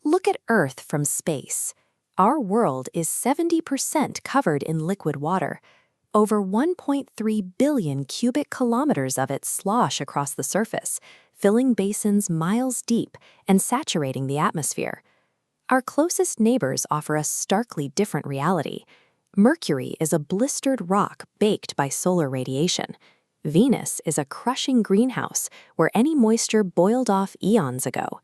Look at Earth from space. Our world is 70% covered in liquid water. Over 1.3 billion cubic kilometers of it slosh across the surface, filling basins miles deep and saturating the atmosphere. Our closest neighbors offer a starkly different reality. Mercury is a blistered rock baked by solar radiation. Venus is a crushing greenhouse where any moisture boiled off eons ago.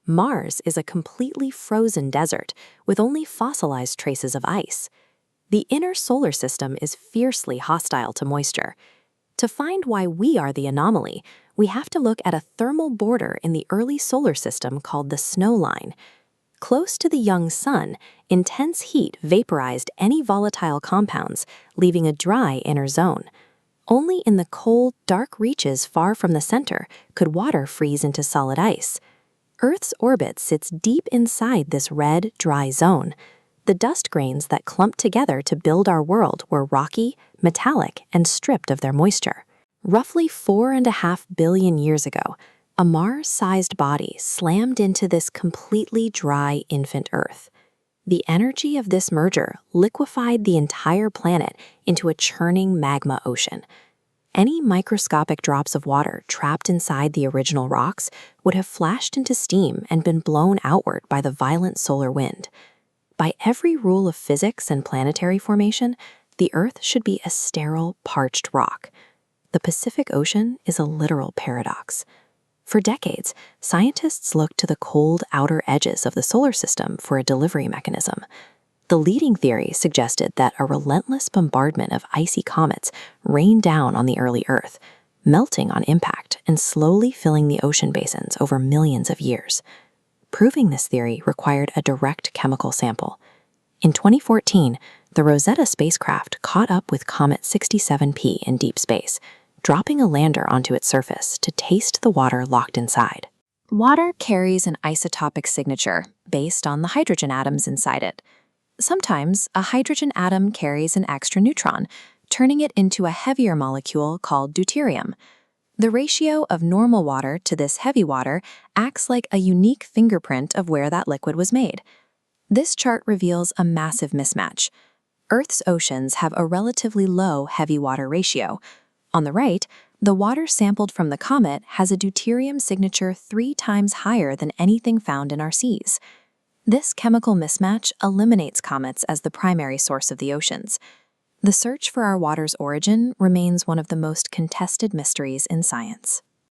Mars is a completely frozen desert with only fossilized traces of ice. The inner solar system is fiercely hostile to moisture. To find why we are the anomaly, we have to look at a thermal border in the early solar system called the snow line. Close to the young sun, intense heat vaporized any volatile compounds, leaving a dry inner zone. Only in the cold, dark reaches far from the center could water freeze into solid ice. Earth's orbit sits deep inside this red, dry zone. The dust grains that clumped together to build our world were rocky, metallic, and stripped of their moisture. Roughly 4.5 billion years ago, a Mars-sized body slammed into this completely dry infant Earth. The energy of this merger liquefied the entire planet into a churning magma ocean. Any microscopic drops of water trapped inside the original rocks would have flashed into steam and been blown outward by the violent solar wind. By every rule of physics and planetary formation, the Earth should be a sterile, parched rock. The Pacific Ocean is a literal paradox. For decades, scientists looked to the cold outer edges of the solar system for a delivery mechanism. The leading theory suggested that a relentless bombardment of icy comets rained down on the early Earth, melting on impact and slowly filling the ocean basins over millions of years. Proving this theory required a direct chemical sample. In 2014, the Rosetta spacecraft caught up with Comet 67P in deep space, dropping a lander onto its surface to taste the water locked inside. Water carries an isotopic signature based on the hydrogen atoms inside it. Sometimes, a hydrogen atom carries an extra neutron, turning it into a heavier molecule called deuterium. The ratio of normal water to this heavy water acts like a unique fingerprint of where that liquid was made. This chart reveals a massive mismatch. Earth's oceans have a relatively low heavy water ratio. On the right, the water sampled from the comet has a deuterium signature 3 times higher than anything found in our seas. This chemical mismatch eliminates comets as the primary source of the oceans. The search for our water's origin remains one of the most contested mysteries in science.